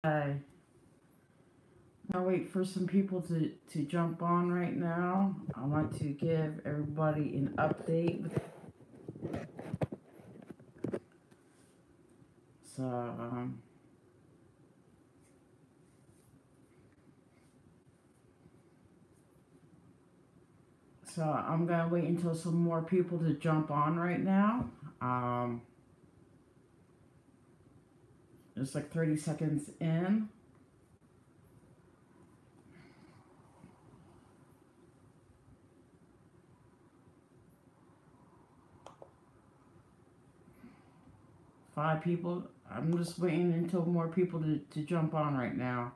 Okay. Now wait for some people to jump on right now. I want to give everybody an update. So, so I'm gonna wait until some more people to jump on right now. It's like 30 seconds in. Five people. I'm just waiting until more people to jump on right now.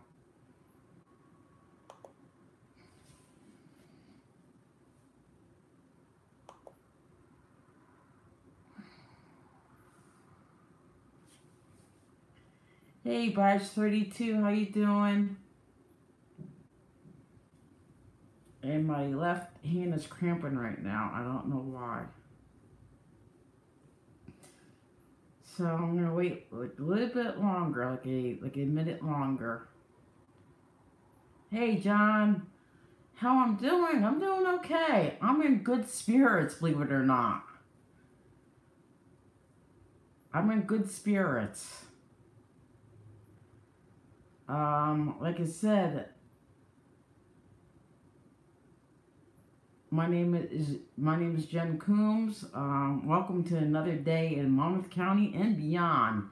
Hey, Badge32, how you doing? And my left hand is cramping right now. I don't know why. So I'm gonna wait like a little bit longer, like a minute longer. Hey, John, how I'm doing? I'm doing okay. I'm in good spirits, believe it or not. I'm in good spirits. Like I said, my name is Jen Coombs. Welcome to another day in Monmouth County and beyond,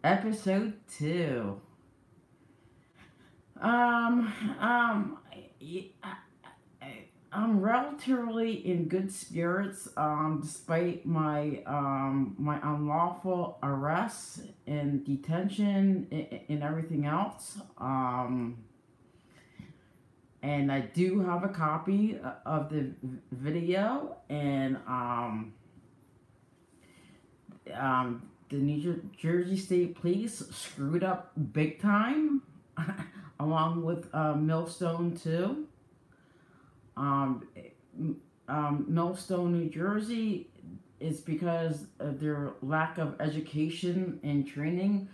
episode 2. Um, I'm relatively in good spirits, despite my unlawful arrest and detention and everything else. And I do have a copy of the video, and the New Jersey State Police screwed up big time, along with Millstone too. Millstone, New Jersey, is because of their lack of education and training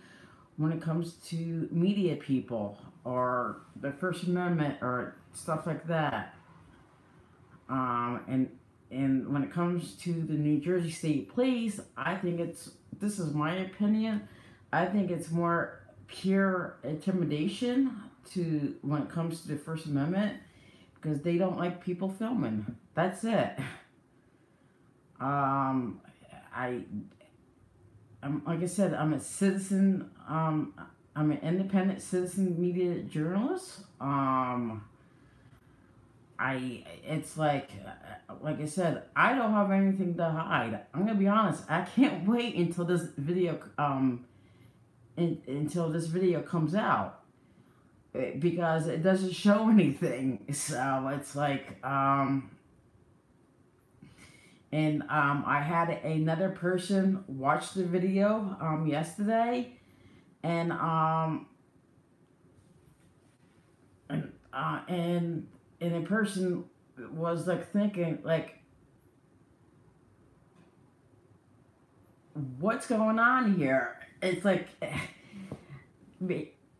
when it comes to media people or the First Amendment or stuff like that. And when it comes to the New Jersey State Police, I think this is my opinion, I think it's more pure intimidation to when it comes to the First Amendment, because they don't like people filming. That's it. I'm like I said, I'm a citizen. I'm an independent citizen media journalist. It's like I said, I don't have anything to hide. I'm gonna be honest. I can't wait until this video until this video comes out, because it doesn't show anything. So it's like and I had another person watch the video yesterday, and and a person was like thinking like, what's going on here? It's like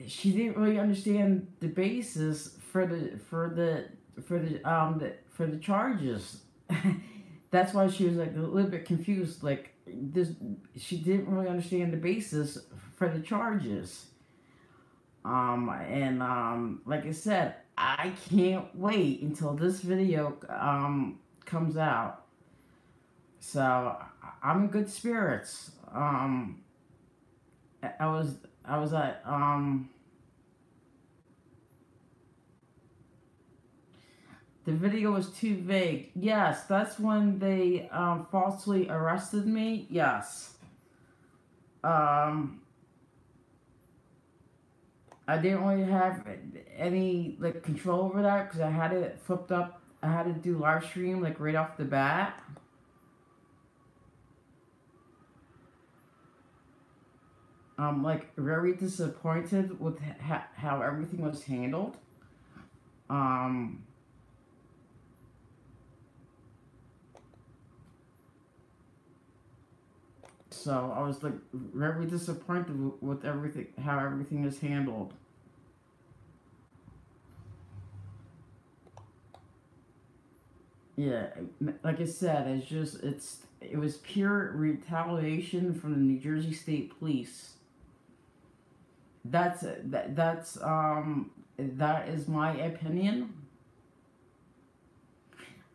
she didn't really understand the basis for the charges. That's why she was like a little bit confused. Like this, she didn't really understand the basis for the charges. Like I said, I can't wait until this video comes out. So I'm in good spirits. I was at the video was too vague. Yes, that's when they falsely arrested me. Yes. I didn't really have any like control over that because I had it flipped up. I had to do live stream like right off the bat. I'm like very disappointed with how everything was handled. So I was like very disappointed with everything, how everything is handled. Yeah, like I said, it was pure retaliation from the New Jersey State Police. That is my opinion.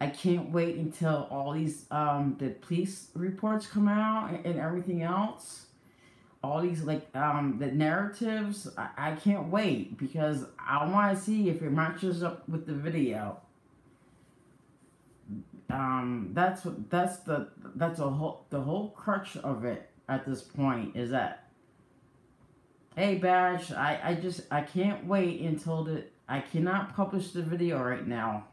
I can't wait until all these the police reports come out and everything else. All these like the narratives. I can't wait because I want to see if it matches up with the video. That's the whole crutch of it at this point is that, hey Badge, I can't wait until I cannot publish the video right now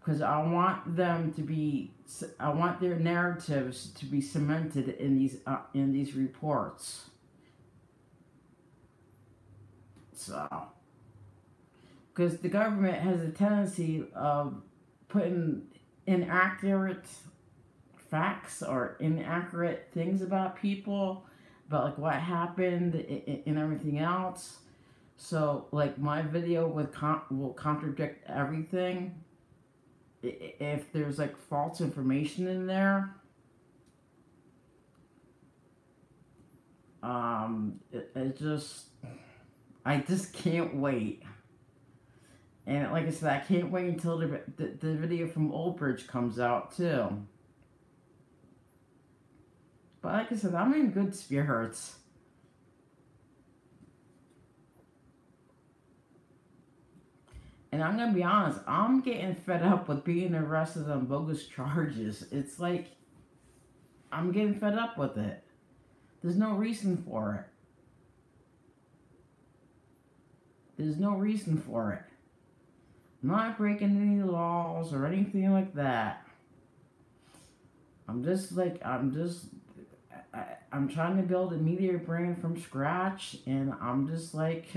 because I want I want their narratives to be cemented in these reports. So, because the government has a tendency of putting inaccurate facts or inaccurate things about people, about like what happened and everything else. So like my video will contradict everything if there's like false information in there. I just can't wait. And like I said, I can't wait until the video from Old Bridge comes out too. But like I said, I'm in good spirits. And I'm gonna be honest, I'm getting fed up with being arrested on bogus charges. It's like, I'm getting fed up with it. There's no reason for it. There's no reason for it. I'm not breaking any laws or anything like that. I'm trying to build a media brand from scratch, and I'm just like,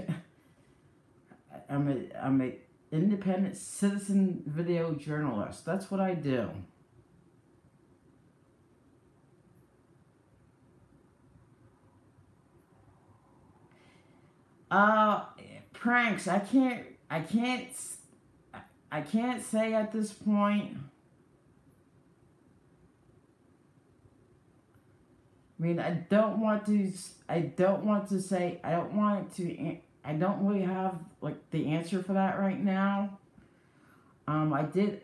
I'm a independent citizen video journalist. That's what I do. Pranks. I can't say at this point. I mean, I don't want to say, I don't really have like the answer for that right now. I did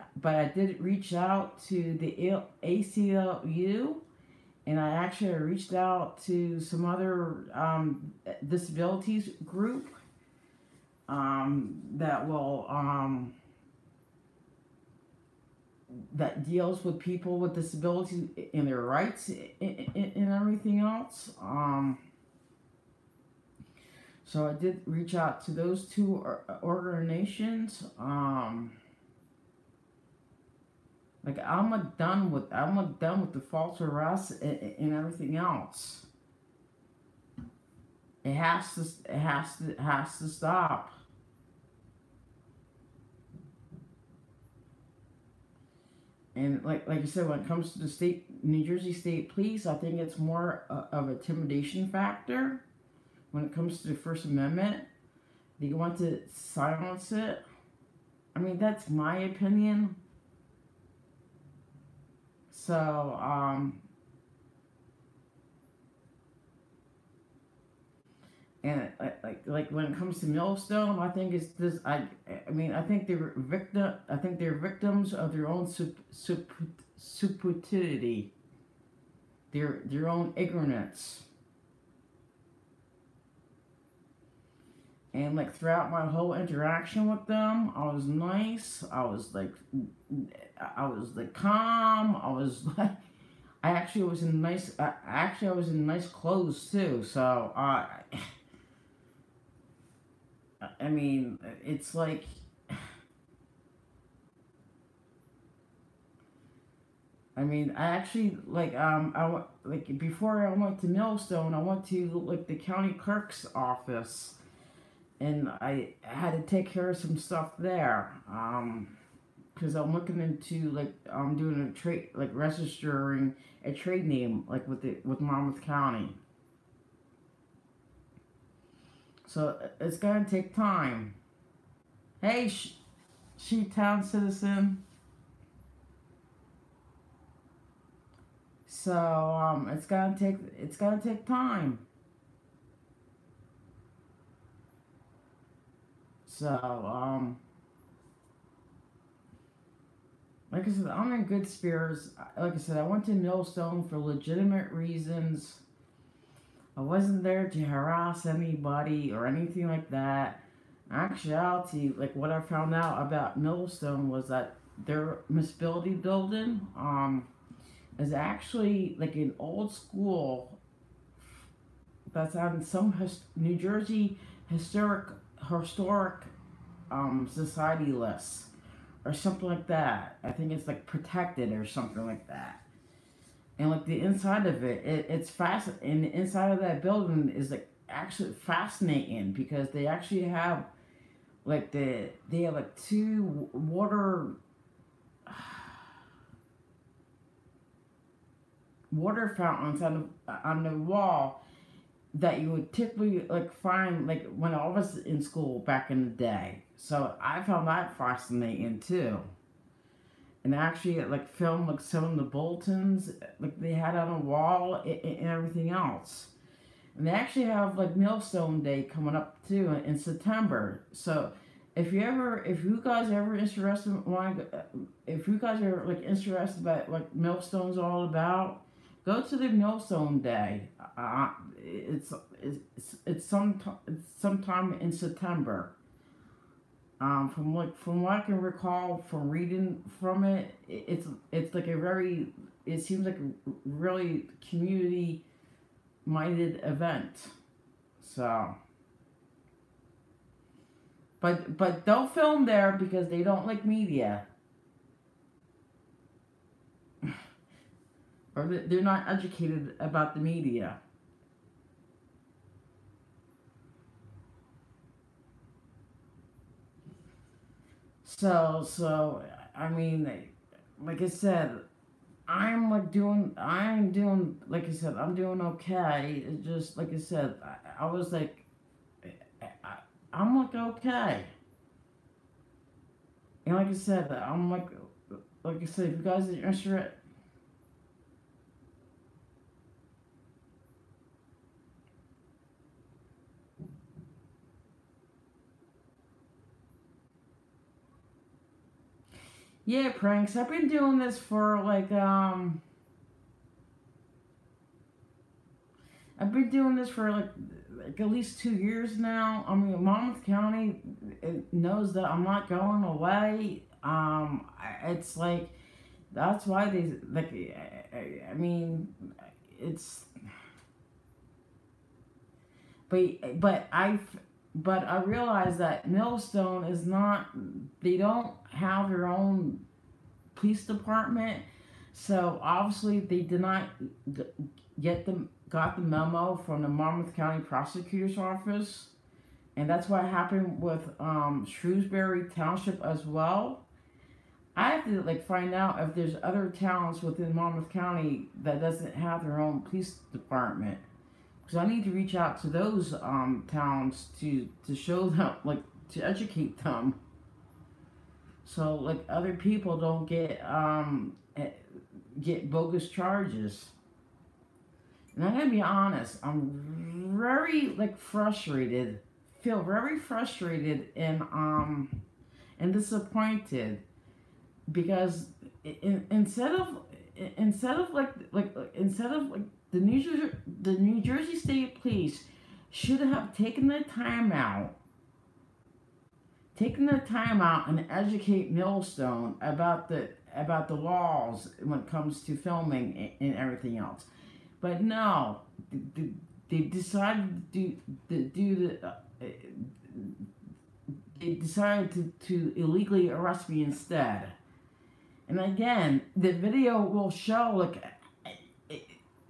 reach out to the ACLU, and I actually reached out to some other disabilities group that will that deals with people with disabilities and their rights and everything else. So I did reach out to those two organizations. Like I'm done with the false arrests and everything else. It has to stop. And like I said, when it comes to the New Jersey State Police, I think it's more of a intimidation factor. When it comes to the First Amendment, they want to silence it. I mean, that's my opinion. So, and like when it comes to Millstone, I think it's this. I mean, I think they're victims of their own stupidity, their own ignorance. And like throughout my whole interaction with them, I was nice. I was like calm. I was like, I actually was in nice. Actually, I was in nice clothes too. So I mean, it's like, I mean, I actually like before I went to Millstone, I went to like the county clerk's office, and I had to take care of some stuff there. Because I'm looking into like I'm doing a trade, like registering a trade name like with Monmouth County. So it's gonna take time. Hey, Sheetown citizen. So it's gonna take time. So like I said, I'm in good spirits. Like I said, I went to Millstone for legitimate reasons. I wasn't there to harass anybody or anything like that. In actuality, like what I found out about Millstone was that their municipality building is actually like an old school that's on some New Jersey historic society list or something like that. I think it's like protected or something like that. And like the inside of it's fast. And the inside of that building is like actually fascinating because they actually have like they have like two water fountains on the wall that you would typically like find like when I was in school back in the day. So I found that fascinating too. And actually like filmed like some of the bulletins like they had on a wall and everything else. And they actually have like Millstone Day coming up too in September. So if you guys ever interested, if you guys are like interested about what Millstone's all about, go to the Millstone Day. It's sometime in September. From what I can recall from reading from it, it's like it seems like a really community minded event. So, but don't film there because they don't like media. Or they're not educated about the media. So I mean, like I said, I'm doing, like I said, I'm doing okay. It's just, like I said, I was like, I'm like okay. And like I said, like I said, if you guys are interested, yeah, pranks. I've been doing this for I've been doing this for like at least 2 years now. I mean, Monmouth County knows that I'm not going away. It's like that's why they like. I mean, it's but I realize that Millstone is not. They don't have their own police department, so obviously they did not got the memo from the Monmouth County Prosecutor's Office, and that's what happened with Shrewsbury Township as well. I have to like find out if there's other towns within Monmouth County that doesn't have their own police department. Because I need to reach out to those towns to show them, like, to educate them, so like other people don't get bogus charges. And I'm gonna be honest, I'm very like frustrated, feel very frustrated and disappointed because instead of the New Jersey State Police should have taken the time out, and educate Millstone about the laws when it comes to filming and everything else. But no, they decided they decided to illegally arrest me instead. And again, the video will show like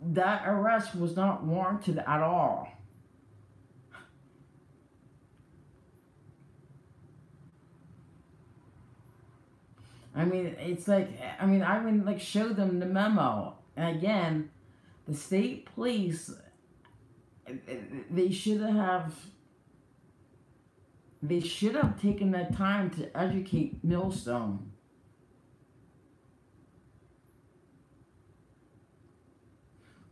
that arrest was not warranted at all. I mean, it's like, I mean, I would like show them the memo. And again, the state police, they should have taken that time to educate Millstone.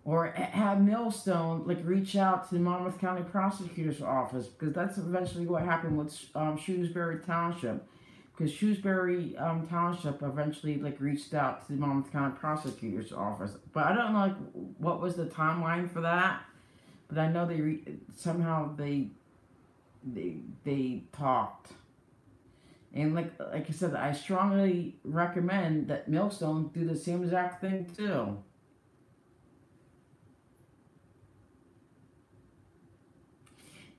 or have Millstone like reach out to the Monmouth County Prosecutor's office, because that's eventually what happened with Shrewsbury Township, because Shrewsbury Township eventually like reached out to the Monmouth County Prosecutor's office, but I don't know like what was the timeline for that, but I know somehow they talked. And like I said, I strongly recommend that Millstone do the same exact thing too.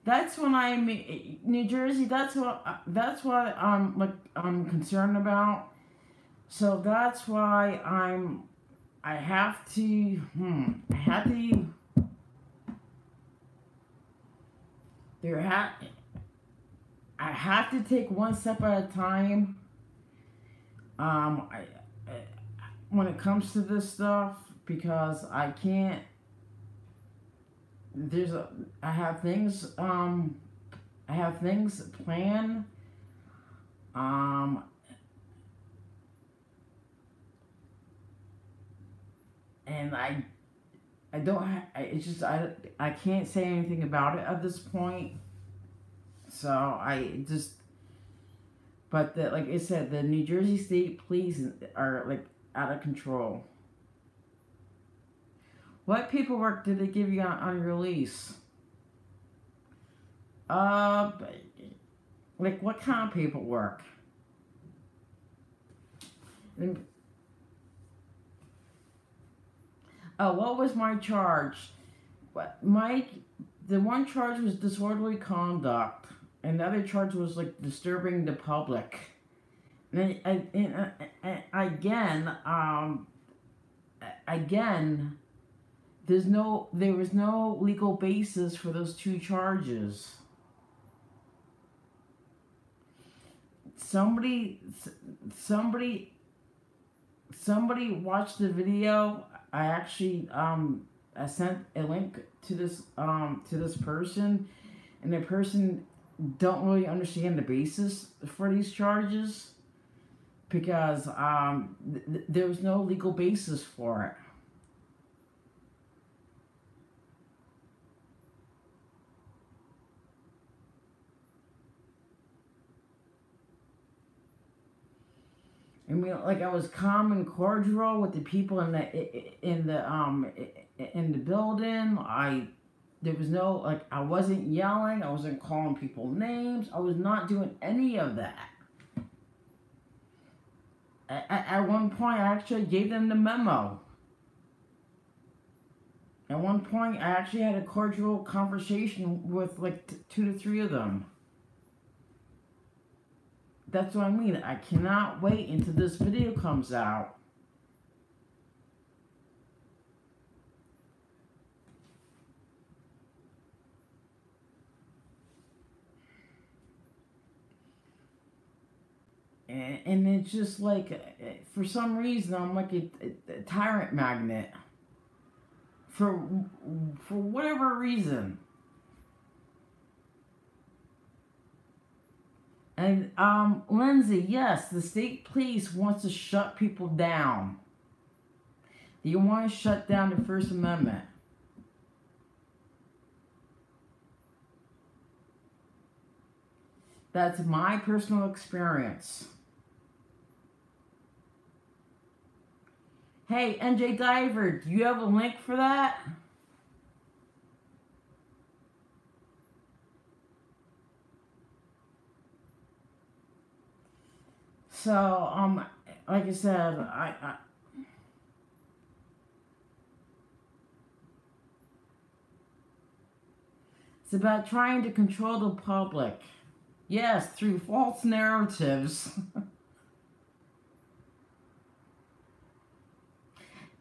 That's when New Jersey. That's what I'm concerned about. So that's why I have to. I have to take one step at a time. When it comes to this stuff, because I can't. I have things planned. And I don't. It's just I can't say anything about it at this point. So I just. But like I said, the New Jersey State Police are like out of control. What paperwork did they give you on your release? Like what kind of paperwork? What was my charge? The one charge was disorderly conduct, and the other charge was like disturbing the public. And again, there was no legal basis for those two charges. Somebody watched the video. I actually I sent a link to this person, and the person don't really understand the basis for these charges, because there was no legal basis for it. I mean, like I was calm and cordial with the people in the building. There was no, like, I wasn't yelling. I wasn't calling people names. I was not doing any of that. At one point, I actually gave them the memo. At one point, I actually had a cordial conversation with like 2 to 3 of them. That's what I mean. I cannot wait until this video comes out. And it's just like, for some reason, I'm like a tyrant magnet. For whatever reason. And, Lindsay, yes, the state police wants to shut people down. They want to shut down the First Amendment. That's my personal experience. Hey, NJ Diver, do you have a link for that? So, like I said, it's about trying to control the public. Yes, through false narratives.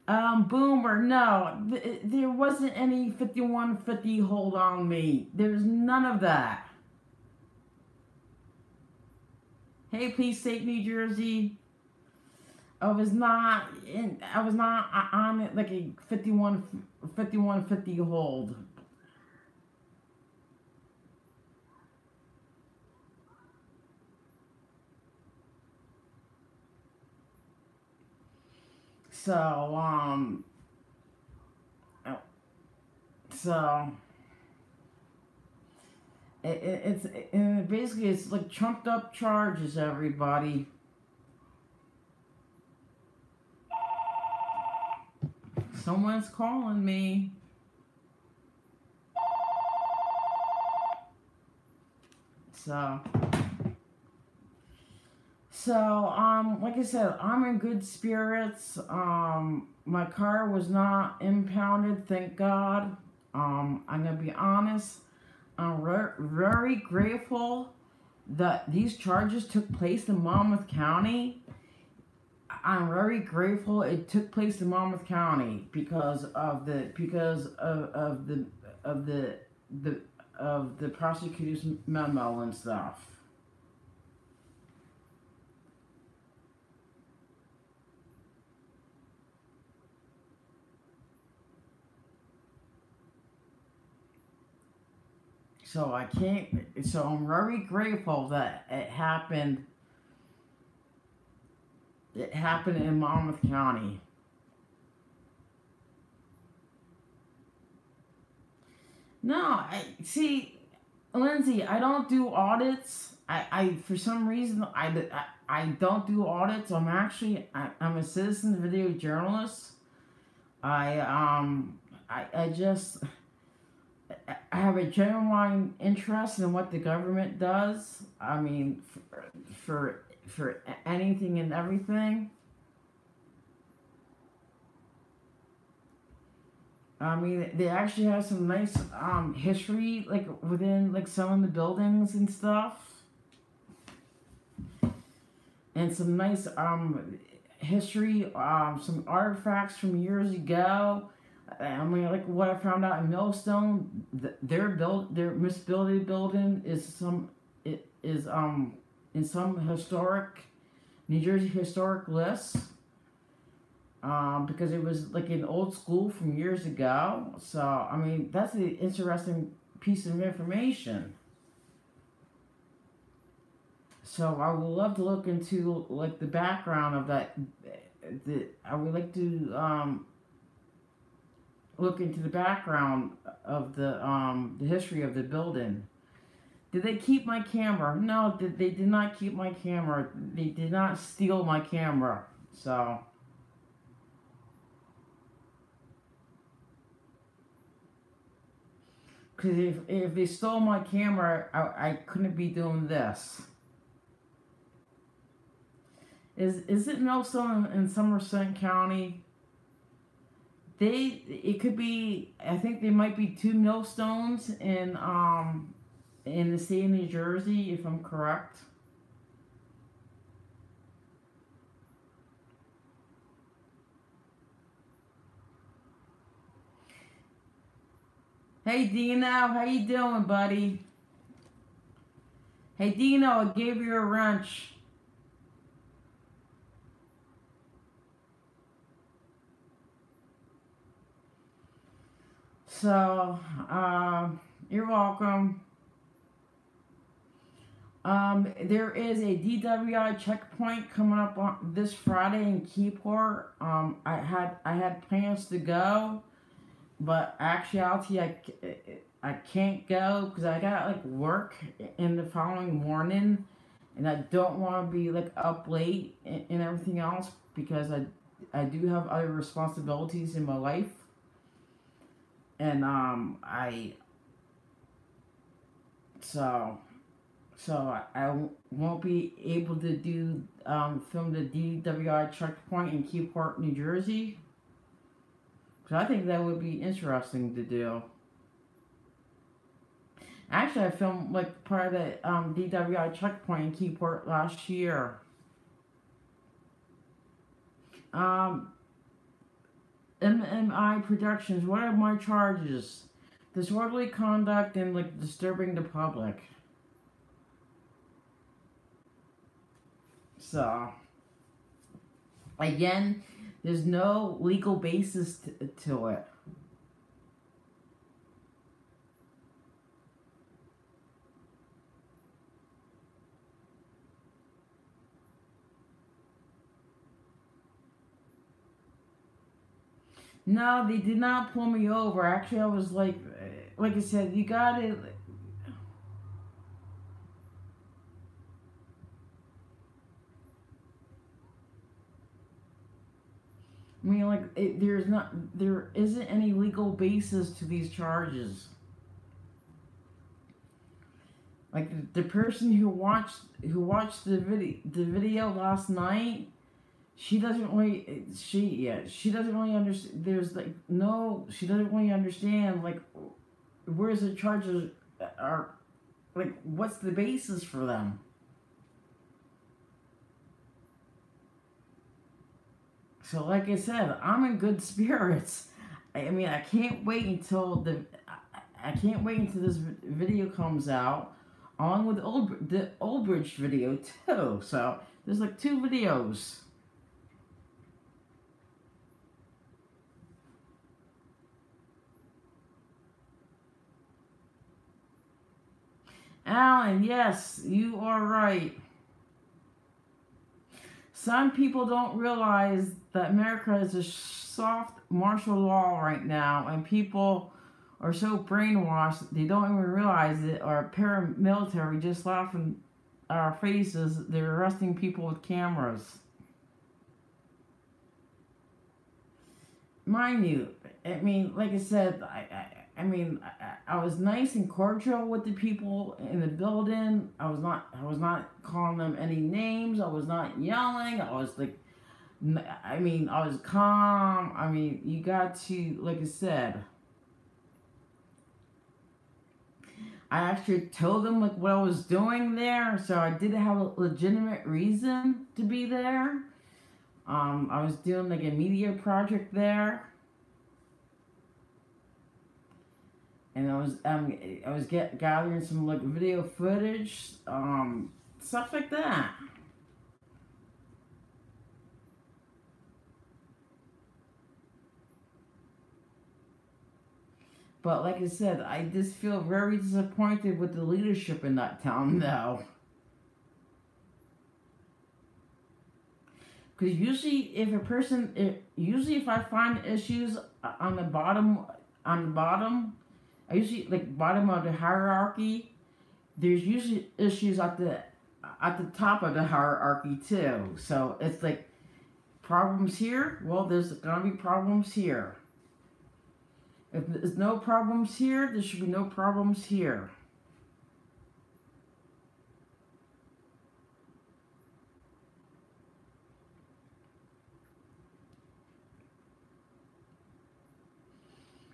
Boomer, no, there wasn't any 5150 hold on me. There's none of that. Hey, Police State New Jersey. I was not on it like a 5150 hold. So, So basically it's like trumped up charges, everybody. Someone's calling me. So like I said, I'm in good spirits. My car was not impounded, thank God. I'm gonna be honest. I'm very grateful that these charges took place in Monmouth County. I'm very grateful it took place in Monmouth County because of the prosecutor's memo and stuff. So I'm very grateful that it happened. It happened in Monmouth County. No, see, Lindsay, I don't do audits. I for some reason I don't do audits. I'm a citizen video journalist. I just I have a genuine interest in what the government does. I mean, for anything and everything. I mean, they actually have some nice history, like within like some of the buildings and stuff, and some nice history, some artifacts from years ago. I mean, like what I found out in Millstone, their misbuilded building is in some historic New Jersey historic lists. Because it was like an old school from years ago. So I mean, that's an interesting piece of information. So I would love to look into like the background of that. I would like to look into the background of the history of the building. Did they keep my camera? No, they did not keep my camera. They did not steal my camera. So. Because if they stole my camera, I couldn't be doing this. Is it Millstone in Somerset County? It could be. I think there might be 2 Millstones in the state of New Jersey, if I'm correct. Hey Dino, how you doing, buddy? Hey Dino, I gave you a wrench. So, you're welcome. There is a DWI checkpoint coming up on this Friday in Keyport. I had plans to go, but actuality I can't go because I got like work in the following morning, and I don't want to be like up late and everything else because I do have other responsibilities in my life, and I won't be able to do film the DWI checkpoint in Keyport, New Jersey. So I think that would be interesting to do. Actually, I filmed like part of the DWI checkpoint in Keyport last year. MMI Productions. What are my charges? Disorderly conduct and like disturbing the public. So again, there's no legal basis to it. No, they did not pull me over. Actually, I was like, like I said, you gotta. I mean, like, there isn't any legal basis to these charges. Like the person who watched the video last night, she doesn't really understand. There's like no, she doesn't really understand like where's the charges are, like what's the basis for them. So like I said, I'm in good spirits. I mean, I can't wait until this video comes out, along with the Old Bridge video too. So there's like two videos. Alan, yes, you are right. Some people don't realize that America is a soft martial law right now, and people are so brainwashed they don't even realize it. Our paramilitary just laughing at our faces. They're arresting people with cameras. Mind you, I mean, like I said, I was nice and cordial with the people in the building. I was not calling them any names. I was not yelling. I was like, I was calm. I mean, you got to, like I said, I actually told them like what I was doing there, so I did have a legitimate reason to be there. I was doing like a media project there. And I was gathering some like video footage, stuff like that. But like I said, I just feel very disappointed with the leadership in that town now. Because usually if I find issues on the bottom, I usually like bottom of the hierarchy. There's usually issues at the top of the hierarchy too. So it's like problems here. Well, there's gonna be problems here. If there's no problems here, there should be no problems here.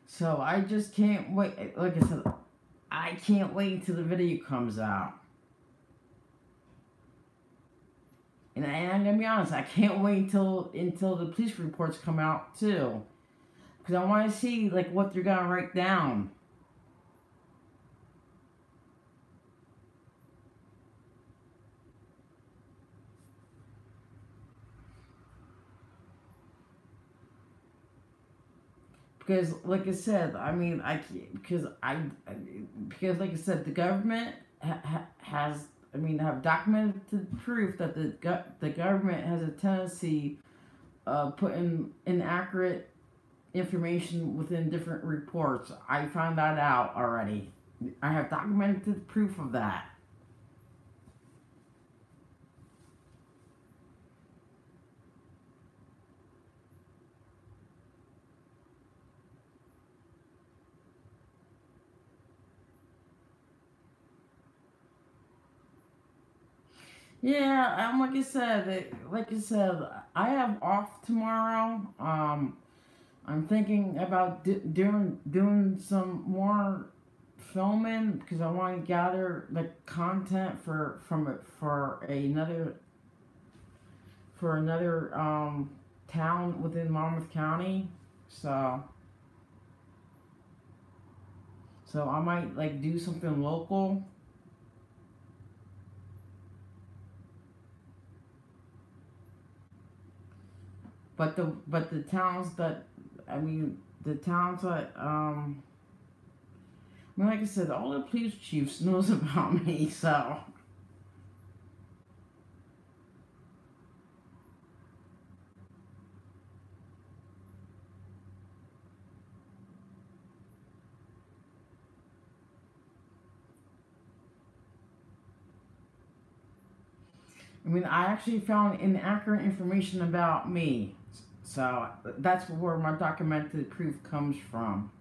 So I just can't wait. Like I said, I can't wait until the video comes out. And I'm gonna be honest, I can't wait until the police reports come out too, because I want to see like what they're gonna write down. Because like I said, I mean, because like I said, the government has, I mean, have documented proof that the government has a tendency of putting inaccurate information within different reports. I found that out already. I have documented proof of that. Yeah, like I said, I have off tomorrow. I'm thinking about doing some more filming because I want to gather the content for another town within Monmouth County. So I might like do something local. But the towns that I mean the towns that I mean, like I said, all the police chiefs knows about me, so. I mean, I actually found inaccurate information about me. So that's where my documented proof comes from.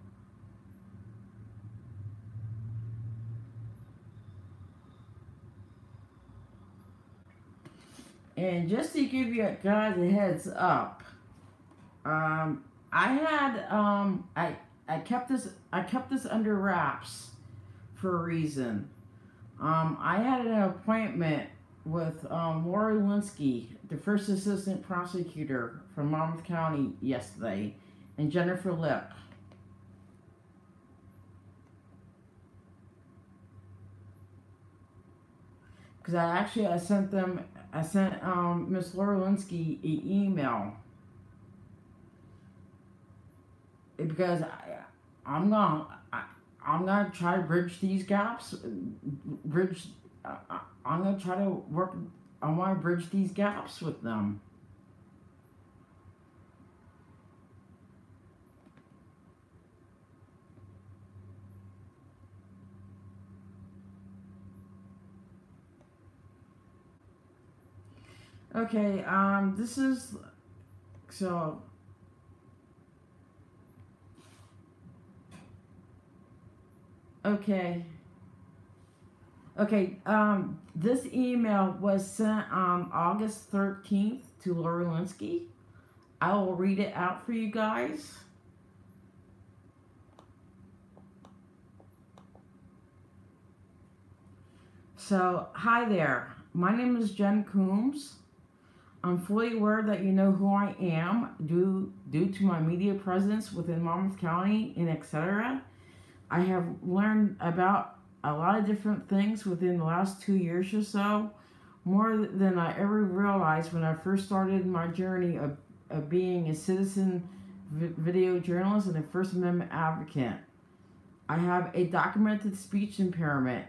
And just to give you guys a heads up, I had I kept this under wraps for a reason. I had an appointment with Lori Linsky, the first assistant prosecutor from Monmouth County yesterday, and Jennifer Lip. Because I sent Miss Lori Linsky an email because I'm gonna try to bridge these gaps. I'm gonna try to work. I want to bridge these gaps with them. Okay. This is so. Okay. Okay, this email was sent on August 13th to Lori Linsky. I will read it out for you guys. So, hi there. My name is Jen Coombs. I'm fully aware that you know who I am due to my media presence within Monmouth County and etc. I have learned about a lot of different things within the last 2 years or so, more than I ever realized when I first started my journey of being a citizen video journalist and a First Amendment advocate. I have a documented speech impairment,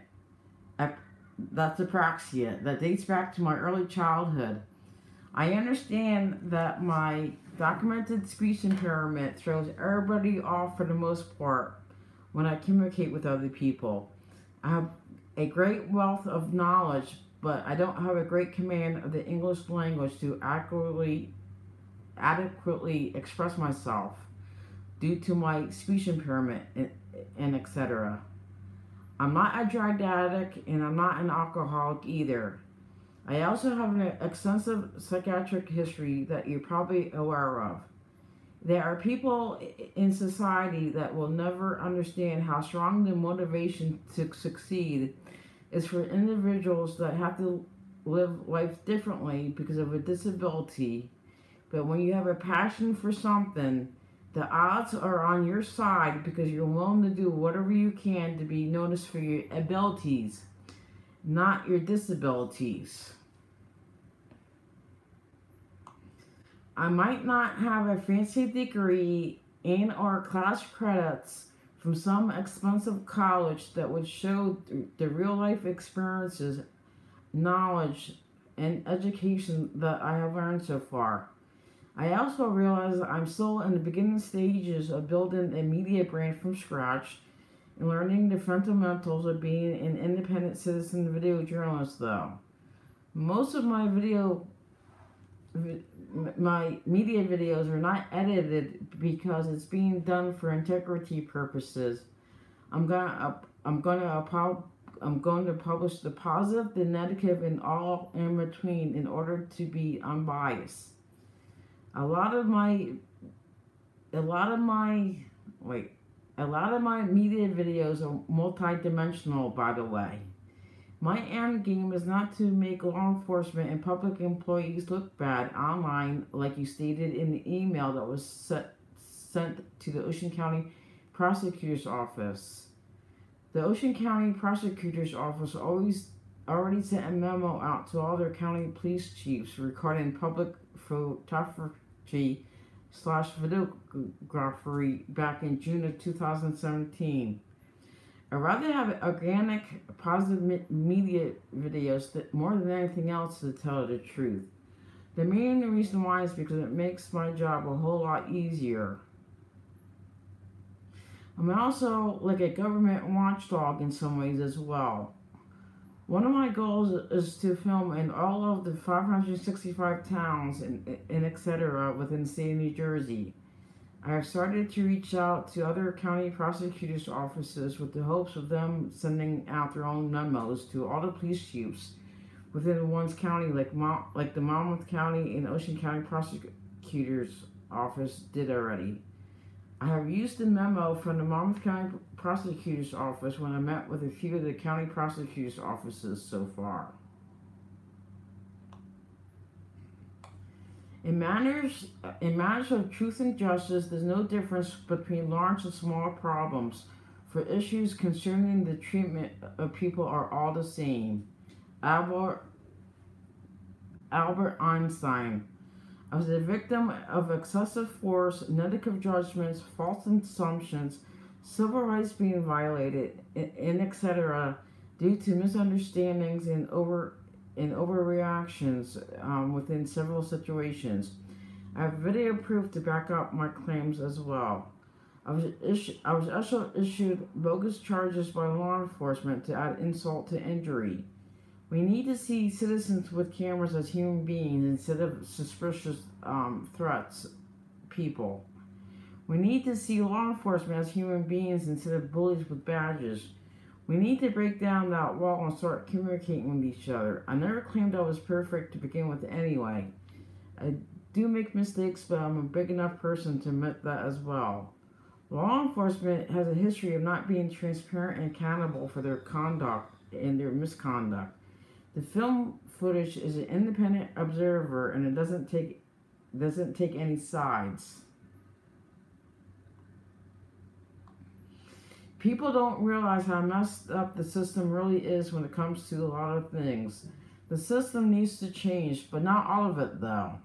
that's apraxia, that dates back to my early childhood. I understand that my documented speech impairment throws everybody off for the most part when I communicate with other people. I have a great wealth of knowledge, but I don't have a great command of the English language to adequately express myself due to my speech impairment and etc. I'm not a drug addict and I'm not an alcoholic either. I also have an extensive psychiatric history that you're probably aware of. There are people in society that will never understand how strong the motivation to succeed is for individuals that have to live life differently because of a disability. But when you have a passion for something, the odds are on your side because you're willing to do whatever you can to be noticed for your abilities, not your disabilities. I might not have a fancy degree and or class credits from some expensive college that would show the real life experiences, knowledge, and education that I have learned so far. I also realize that I'm still in the beginning stages of building a media brand from scratch and learning the fundamentals of being an independent citizen video journalist though. Most of my media videos are not edited because it's being done for integrity purposes. I'm going to publish the positive, the negative, and all in between in order to be unbiased. A lot of my media videos are multi-dimensional, by the way. My end game is not to make law enforcement and public employees look bad online, like you stated in the email that was sent to the Ocean County Prosecutor's Office. The Ocean County Prosecutor's Office already sent a memo out to all their county police chiefs regarding public photography/videography back in June of 2017. I'd rather have organic, positive media videos more than anything else, to tell the truth. The main reason why is because it makes my job a whole lot easier. I'm also like a government watchdog in some ways as well. One of my goals is to film in all of the 565 towns and etc. within the state of New Jersey. I have started to reach out to other county prosecutors' offices with the hopes of them sending out their own memos to all the police chiefs within one's county, like the Monmouth County and Ocean County Prosecutor's Office did already. I have used the memo from the Monmouth County Prosecutor's Office when I met with a few of the county prosecutors' offices so far. In matters of truth and justice, there's no difference between large and small problems, for issues concerning the treatment of people are all the same. Albert Einstein. I was a victim of excessive force, negative judgments, false assumptions, civil rights being violated, and etc., due to misunderstandings and overreactions within several situations. I have video proof to back up my claims as well. I was also issued bogus charges by law enforcement to add insult to injury. We need to see citizens with cameras as human beings instead of suspicious threats people. We need to see law enforcement as human beings instead of bullies with badges. We need to break down that wall and start communicating with each other. I never claimed I was perfect to begin with anyway. I do make mistakes, but I'm a big enough person to admit that as well. Law enforcement has a history of not being transparent and accountable for their conduct and their misconduct. The film footage is an independent observer, and it doesn't take any sides. People don't realize how messed up the system really is when it comes to a lot of things. The system needs to change, but not all of it though.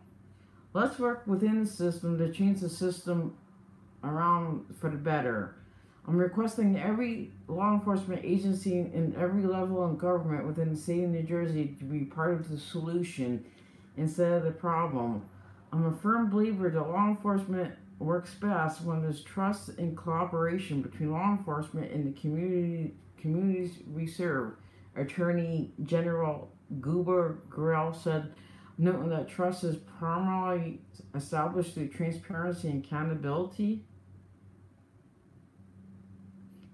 Let's work within the system to change the system around for the better. I'm requesting every law enforcement agency in every level of government within the state of New Jersey to be part of the solution instead of the problem. I'm a firm believer that law enforcement works best when there's trust and collaboration between law enforcement and the communities we serve. Attorney General Goober Grell said, noting that trust is primarily established through transparency and accountability.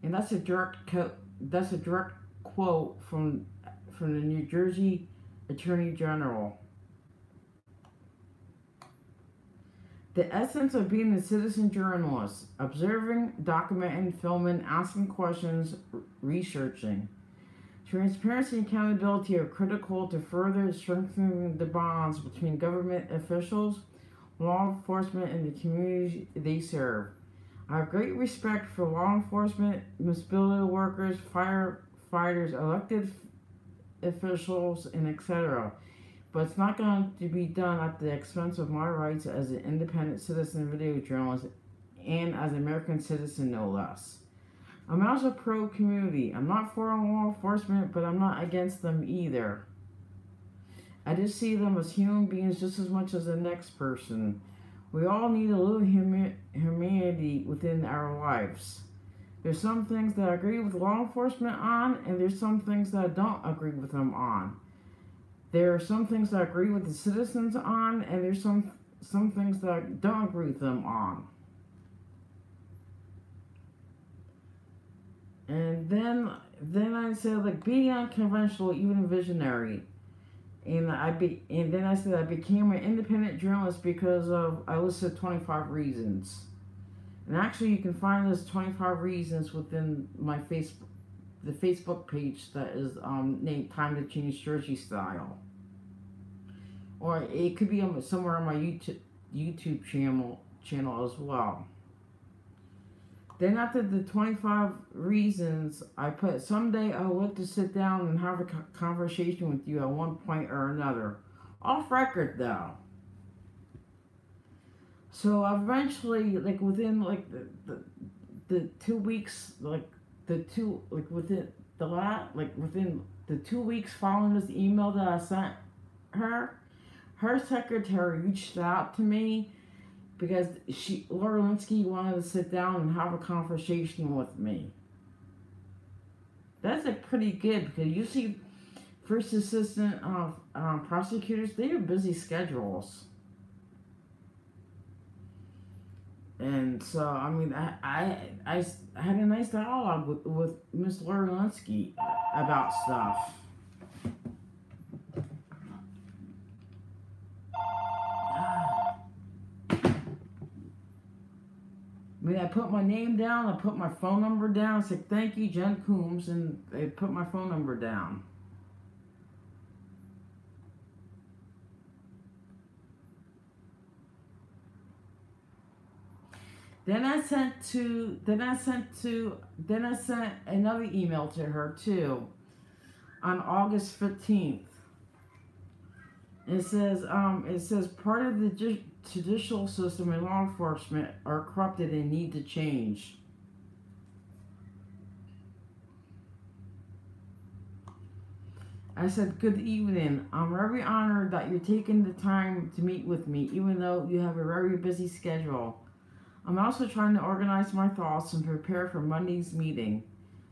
And that's a direct quote from the New Jersey Attorney General. The essence of being a citizen journalist: observing, documenting, filming, asking questions, researching. Transparency and accountability are critical to further strengthening the bonds between government officials, law enforcement, and the communities they serve. I have great respect for law enforcement, municipal workers, firefighters, elected officials, and etc. But it's not going to be done at the expense of my rights as an independent citizen video journalist and as an American citizen, no less. I'm also pro-community. I'm not for law enforcement, but I'm not against them either. I just see them as human beings just as much as the next person. We all need a little humanity within our lives. There's some things that I agree with law enforcement on, and there's some things that I don't agree with them on. There are some things that I agree with the citizens on, and there's some things that I don't agree with them on. And then I said, like, being unconventional, even visionary. And then I said I became an independent journalist because I listed 25 reasons. And actually, you can find those 25 reasons within my the Facebook page that is named "Time to Change Jersey Style," or it could be somewhere on my YouTube channel as well. Then after the 25 reasons, I put, someday I would like to sit down and have a conversation with you at one point or another. Off record though. So eventually, like within like the 2 weeks, within the 2 weeks following this email that I sent her secretary reached out to me because Laura Linsky wanted to sit down and have a conversation with me. That's like pretty good because first assistant prosecutors, they have busy schedules. And so, I mean, I had a nice dialogue with Miss Laura Linsky about stuff. I mean, I put my name down, I put my phone number down, I said, thank you, Jen Coombs, and they put my phone number down. Then I sent another email to her too on August 15th. It says part of the judicial system and law enforcement are corrupted and need to change. I said, good evening. I'm very honored that you're taking the time to meet with me, even though you have a very busy schedule. I'm also trying to organize my thoughts and prepare for Monday's meeting.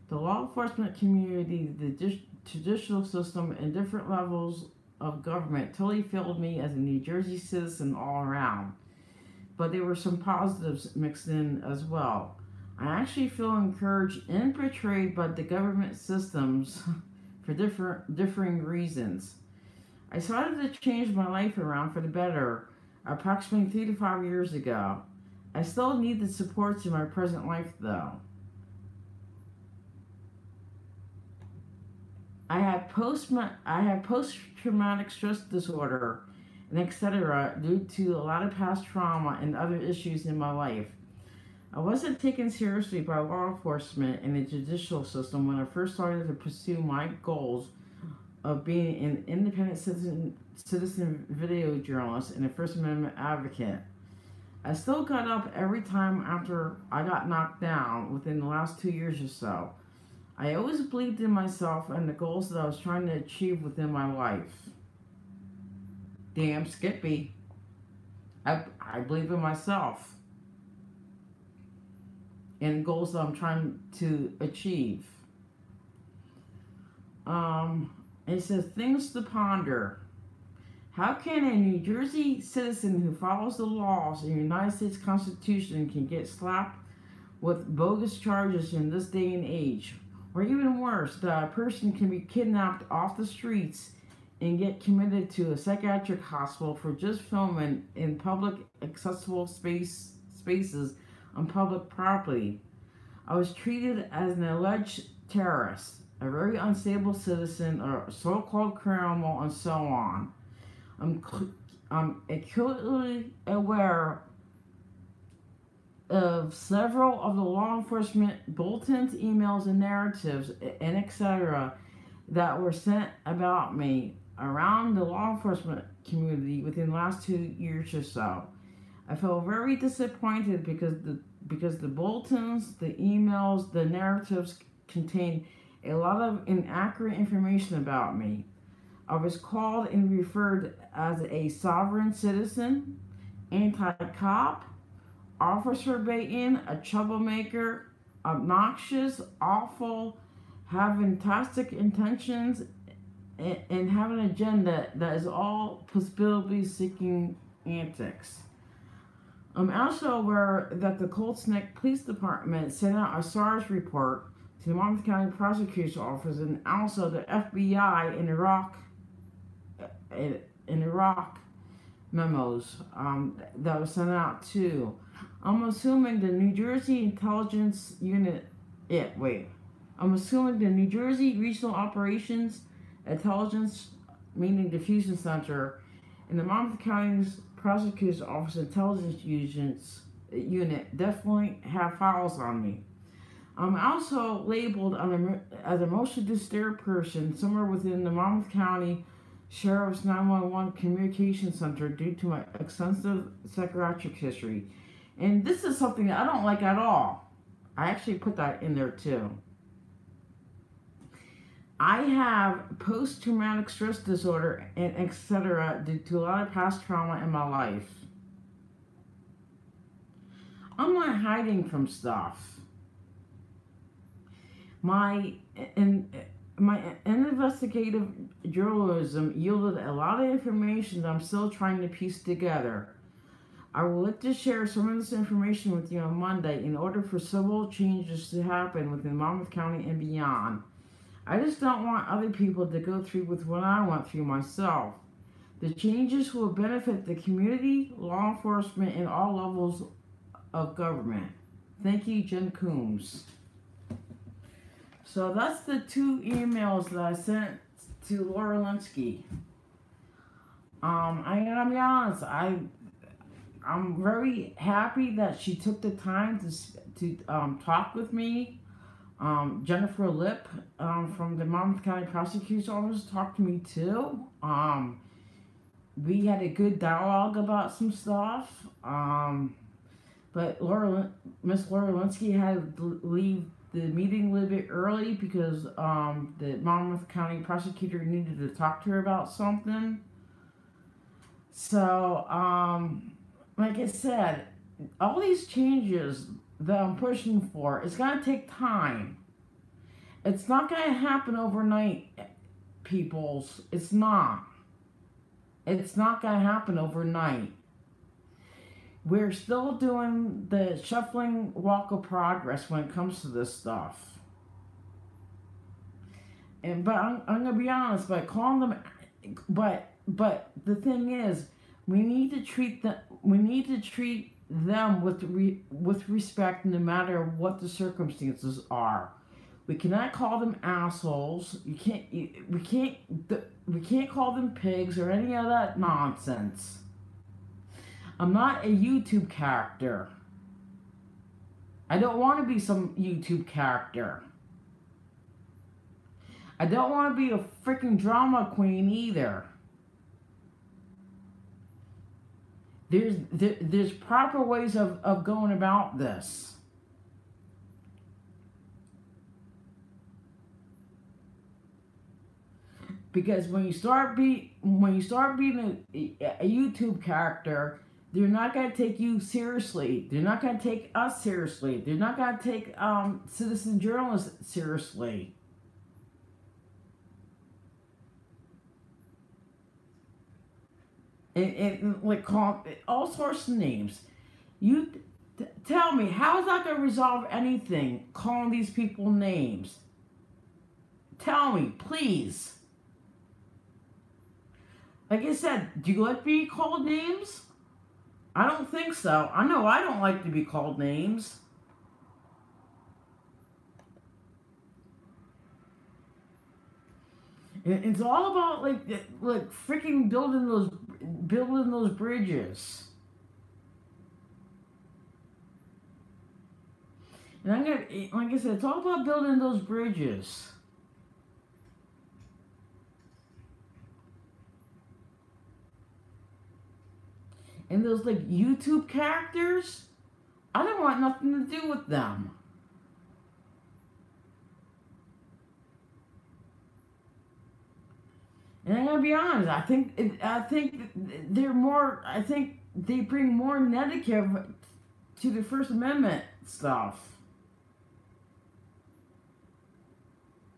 The law enforcement community, the judicial system, and different levels of government totally failed me as a New Jersey citizen all around. But there were some positives mixed in as well. I actually feel encouraged and betrayed by the government systems for differing reasons. I started to change my life around for the better approximately 3 to 5 years ago. I still need the supports in my present life, though. I have post-traumatic stress disorder, and etc. due to a lot of past trauma and other issues in my life. I wasn't taken seriously by law enforcement and the judicial system when I first started to pursue my goals of being an independent citizen video journalist and a First Amendment advocate. I still got up every time after I got knocked down within the last 2 years or so. I always believed in myself and the goals that I was trying to achieve within my life. Damn Skippy. I believe in myself and goals that I'm trying to achieve. It says, things to ponder. How can a New Jersey citizen who follows the laws in the United States Constitution can get slapped with bogus charges in this day and age? Or even worse, that a person can be kidnapped off the streets and get committed to a psychiatric hospital for just filming in public accessible spaces on public property. I was treated as an alleged terrorist, a very unstable citizen, or so-called criminal, and so on. I'm acutely aware of several of the law enforcement bulletins, emails, and narratives, and etc. that were sent about me around the law enforcement community within the last 2 years or so. I felt very disappointed because the bulletins, the emails, the narratives contain a lot of inaccurate information about me. I was called and referred as a sovereign citizen, anti-cop, officer baiting, a troublemaker, obnoxious, awful, having fantastic intentions, and have an agenda that is all possibility-seeking antics. I'm also aware that the Cold Snake Police Department sent out a SARS report to the Monmouth County Prosecutor's Office and also the FBI in Iraq memos that was sent out too. I'm assuming the New Jersey Intelligence Unit, I'm assuming the New Jersey Regional Operations Intelligence, meaning the Fusion Center, and the Monmouth County's Prosecutor's Office Intelligence Unit definitely have files on me. I'm also labeled as a emotionally disturbed person somewhere within the Monmouth County Sheriff's 911 Communication Center due to my extensive psychiatric history. And this is something that I don't like at all. I actually put that in there too. I have post-traumatic stress disorder and etc. due to a lot of past trauma in my life. I'm not hiding from stuff. my investigative journalism yielded a lot of information that I'm still trying to piece together. I would like to share some of this information with you on Monday in order for civil changes to happen within Monmouth County and beyond. I just don't want other people to go through with what I went through myself. The changes will benefit the community, law enforcement, and all levels of government. Thank you, Jen Coombs. So that's the 2 emails that I sent to Laura Linsky. I gotta be honest, I'm very happy that she took the time to talk with me. Jennifer Lip from the Monmouth County Prosecutor's Office talked to me too. We had a good dialogue about some stuff. But Miss Laura Linsky had to leave the meeting a little bit early because the Monmouth County Prosecutor needed to talk to her about something. So, like I said, all these changes that I'm pushing for, it's going to take time. It's not going to happen overnight, peoples. It's not. It's not going to happen overnight. We're still doing the shuffling walk of progress when it comes to this stuff. But I'm going to be honest, by calling them, but the thing is, we need to treat them with respect, no matter what the circumstances are. We cannot call them assholes. We can't call them pigs or any of that nonsense. I'm not a YouTube character. I don't want to be some YouTube character. I don't want to be a freaking drama queen either. There's proper ways of going about this. Because when you start being a YouTube character, they're not going to take you seriously. They're not going to take us seriously. They're not going to take citizen journalists seriously. And like call all sorts of names. You tell me, how is that going to resolve anything? Calling these people names. Tell me, please. Like I said, do you like being called names? I don't think so. I know I don't like to be called names. It's all about like freaking building those bridges. And I'm gonna, like I said, it's all about building those bridges. And those like YouTube characters, I don't want nothing to do with them. And I'm gonna be honest, I think they bring more negative to the First Amendment stuff.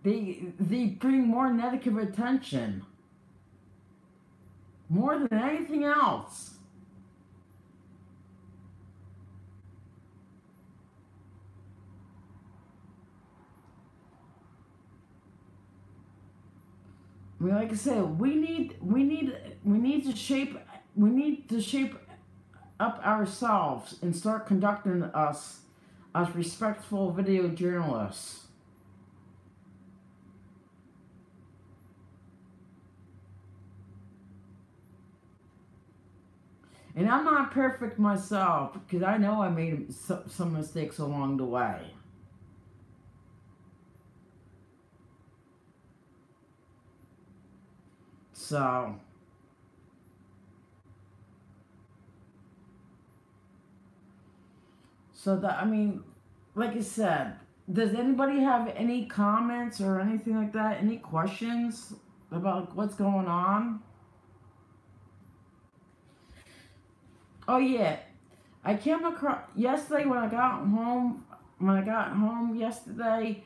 They bring more negative attention. More than anything else. I mean, like I said, we need to shape up ourselves and start conducting us as respectful video journalists. And I'm not perfect myself, because I know I made some mistakes along the way. So that, I mean, like I said, does anybody have any comments or anything like that? Any questions about what's going on? Oh yeah, I came across yesterday when I got home. When I got home yesterday,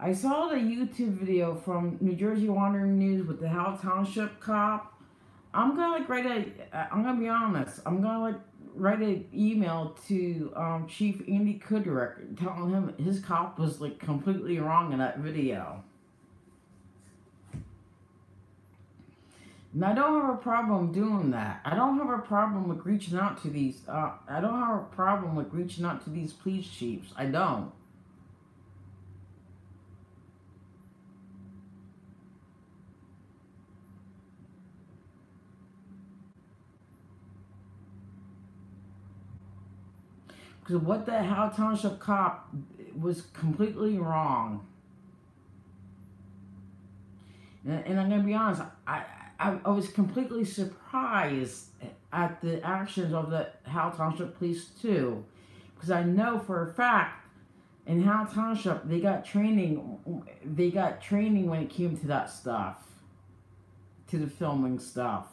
I saw the YouTube video from New Jersey Wandering News with the Howell Township cop. I'm gonna I'm gonna be honest. I'm gonna write an email to Chief Andy Kudrick telling him his cop was completely wrong in that video. And I don't have a problem doing that. I don't have a problem with reaching out to these. I don't have a problem with reaching out to these police chiefs. I don't. Because what the Howell Township cop was completely wrong. And I'm gonna be honest. I was completely surprised at the actions of the Howell Township police too, because I know for a fact in Howell Township they got training. They got training when it came to that stuff, to the filming stuff.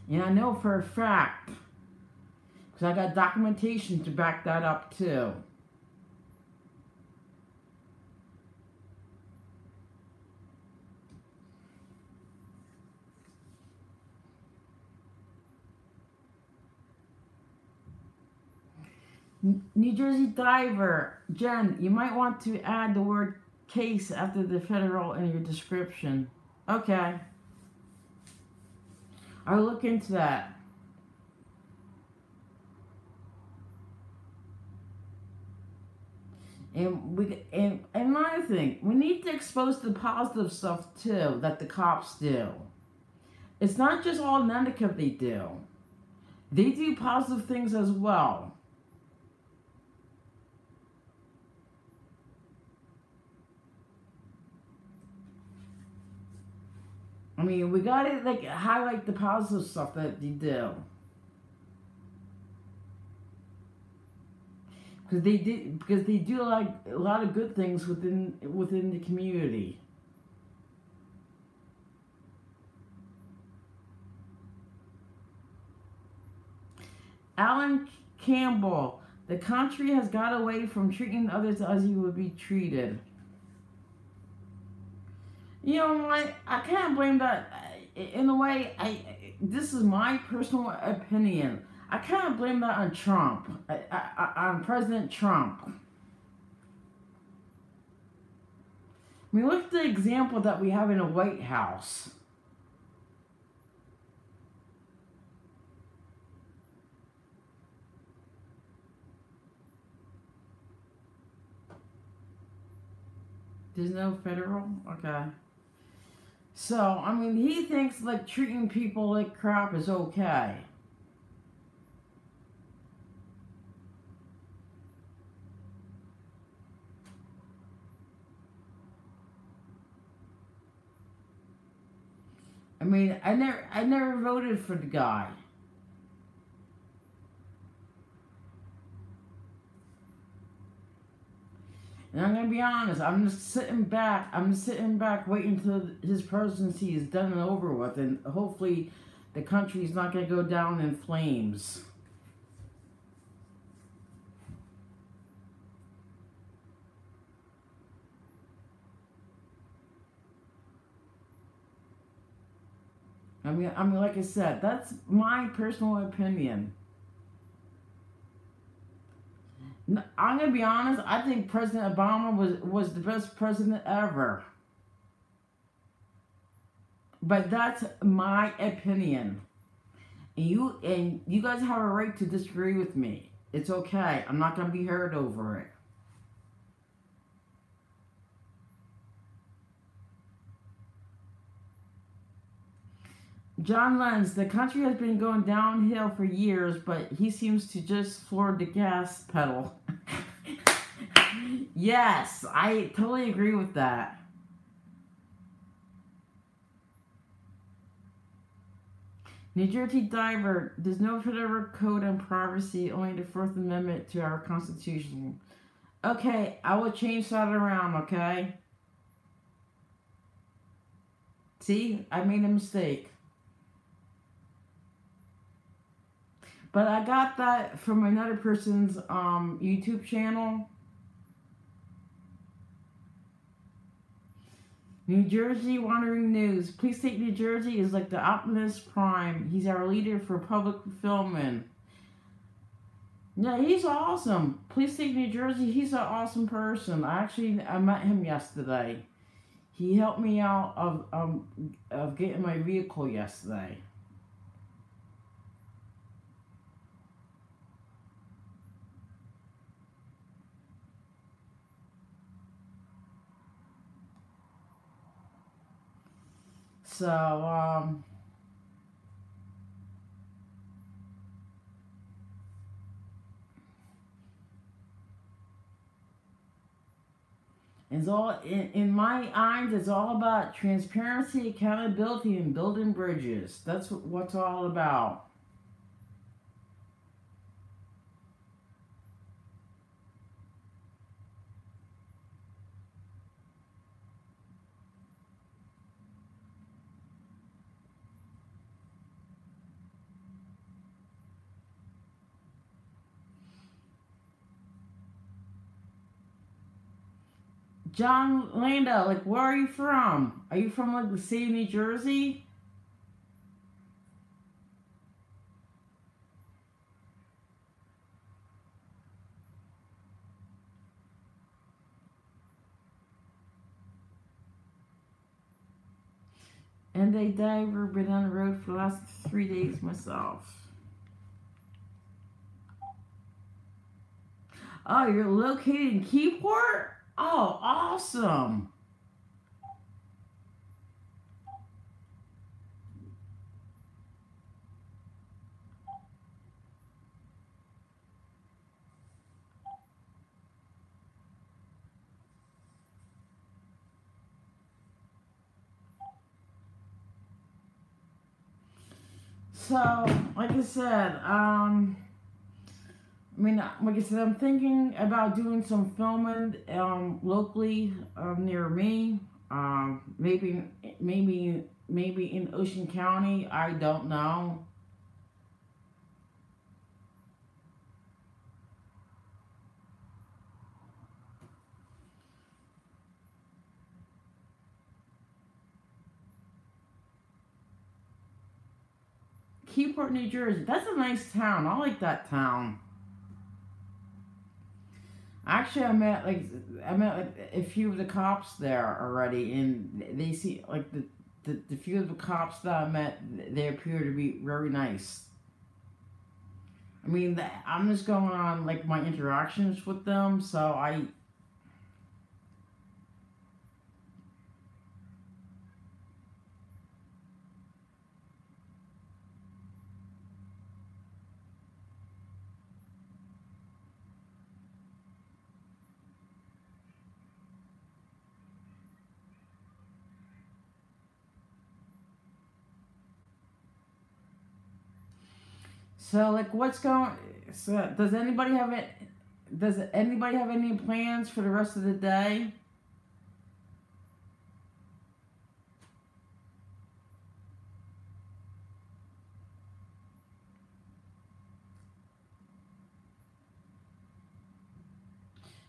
And I know for a fact, because I got documentation to back that up too. New Jersey diver, Jen, you might want to add the word case after the federal in your description. Okay. I'll look into that. And another thing, we need to expose the positive stuff too that the cops do. It's not just all negative they do. They do positive things as well. I mean, we gotta highlight the positive stuff that they do, because they do a lot of good things within the community. Alan Campbell, the country has got away from treating others as you would be treated. You know, I can't blame that. In a way, this is my personal opinion. I can't blame that on Trump, on President Trump. I mean, look at the example that we have in the White House. There's no federal? Okay. So, I mean, he thinks treating people like crap is okay. I mean, I never voted for the guy. And I'm gonna be honest, I'm just sitting back waiting until his presidency is done and over with, and hopefully the country's not gonna go down in flames. I mean, like I said, that's my personal opinion. I'm gonna be honest. I think President Obama was the best president ever. But that's my opinion. And you guys have a right to disagree with me. It's okay. I'm not gonna be hurt over it. John Lenz, the country has been going downhill for years, but he seems to just floor the gas pedal. Yes, I totally agree with that. New Jersey diver, there's no federal code on privacy, only the Fourth Amendment to our Constitution. Okay, I will change that around, okay? See, I made a mistake. But I got that from another person's YouTube channel. New Jersey Wandering News. Police State New Jersey is like the Optimus Prime. He's our leader for public fulfillment. Yeah, he's awesome. Police State New Jersey, he's an awesome person. I met him yesterday. He helped me out of getting my vehicle yesterday. So, it's all in my eyes. It's all about transparency, accountability, and building bridges. That's what's all about. John Lando, like, where are you from? Are you from, like, the state of New Jersey? And they diver, been on the road for the last 3 days myself. Oh, you're located in Keyport? Oh, awesome. So, like I said, like I said, I'm thinking about doing some filming locally near me. Maybe in Ocean County. I don't know. Keyport, New Jersey. That's a nice town. I like that town. Actually, I met like a few of the cops there already, and they see like the few of the cops that I met. They appear to be very nice. I mean, I'm just going on like my interactions with them, so like what's going. So does anybody have it? Does anybody have any plans for the rest of the day?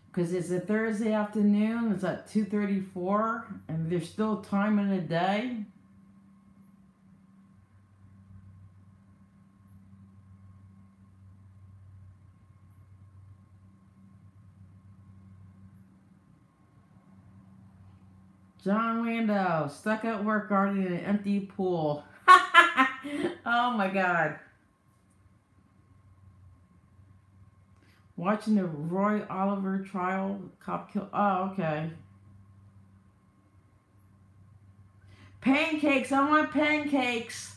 Because it's a Thursday afternoon. It's at 2:34, and there's still time in the day. John Lando, stuck at work guarding an empty pool. Oh my God. Watching the Roy Oliver trial, cop kill. Oh, okay. Pancakes. I want pancakes.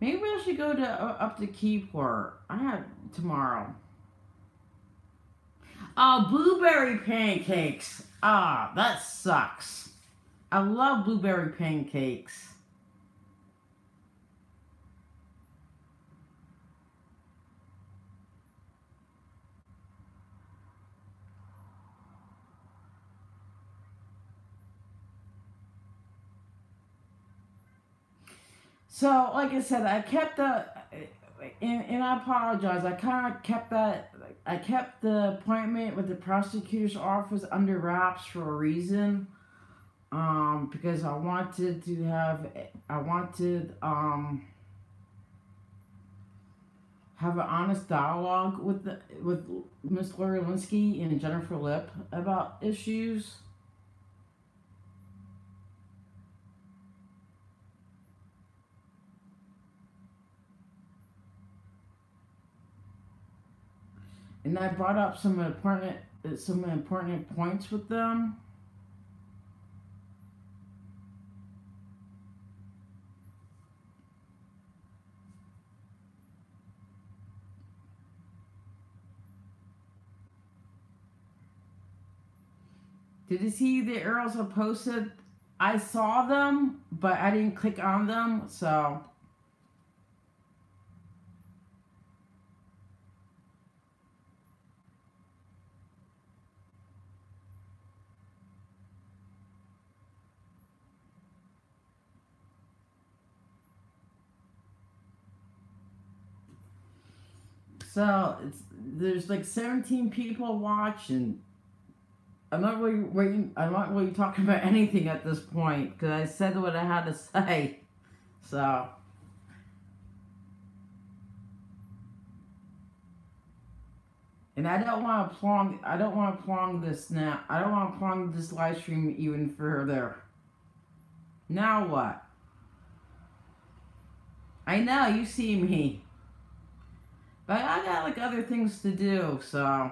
Maybe I should go to up to Keyport. I have tomorrow. Oh, blueberry pancakes. Ah, that sucks. I love blueberry pancakes. So, like I said, I kept the, and I apologize. I kind of kept that. I kept the appointment with the prosecutor's office under wraps for a reason. Because I wanted to have an honest dialogue with Miss Lori Linsky and Jennifer Lip about issues. And I brought up some important points with them. Did you see the arrows I posted? I saw them, but I didn't click on them, so. So there's like 17 people watching. I'm not really talking about anything at this point because I said what I had to say. So. And I don't want to prolong this now. I don't want to prolong this live stream even further. Now what? I know you see me. But I got like other things to do, so.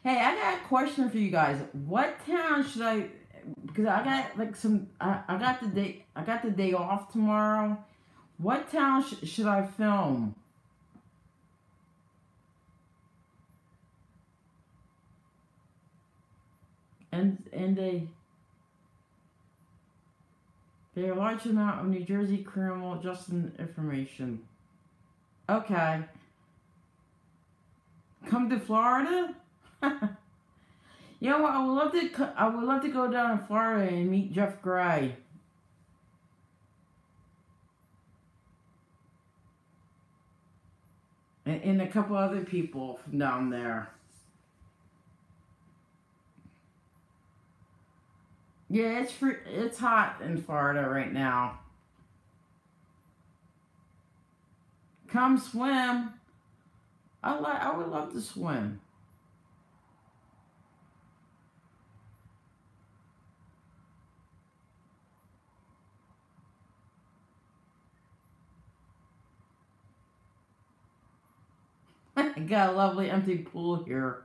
Hey, I got a question for you guys. What town should I? Because I got like I got the day off tomorrow. What town should I film? And They're a large amount of New Jersey criminal justice information. Okay. Come to Florida? You know what? I would love to go down to Florida and meet Jeff Gray. And a couple other people from down there. Yeah, it's hot in Florida right now. Come swim. I would love to swim. I got a lovely empty pool here.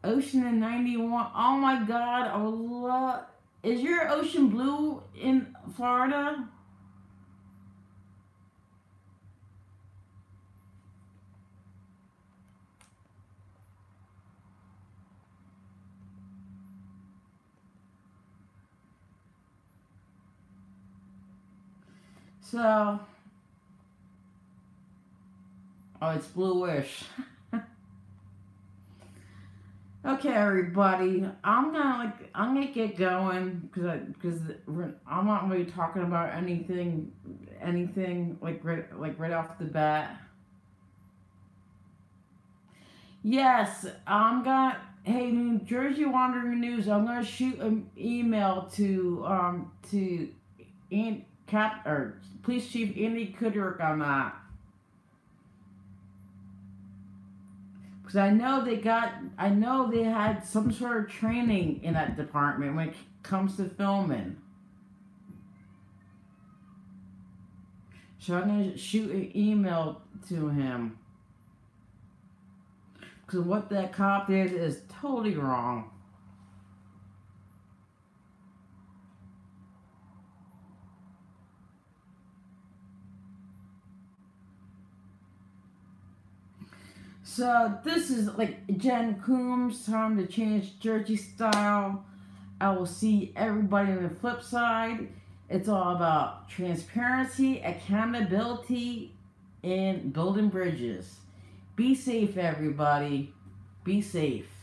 Ocean in 91. Oh my God, I would love. Is your ocean blue in Florida? So, oh, it's bluish. Okay, everybody, I'm gonna get going because I'm not really talking about anything like right off the bat. Yes, hey, New Jersey Wandering News. I'm gonna shoot an email to Police Chief Andy Kudrick on that. Because I know they had some sort of training in that department when it comes to filming. So I'm going to shoot an email to him. Because what that cop did is totally wrong. So this is like Jen Coombs, time to change Jersey style. I will see everybody on the flip side. It's all about transparency, accountability, and building bridges. Be safe, everybody. Be safe.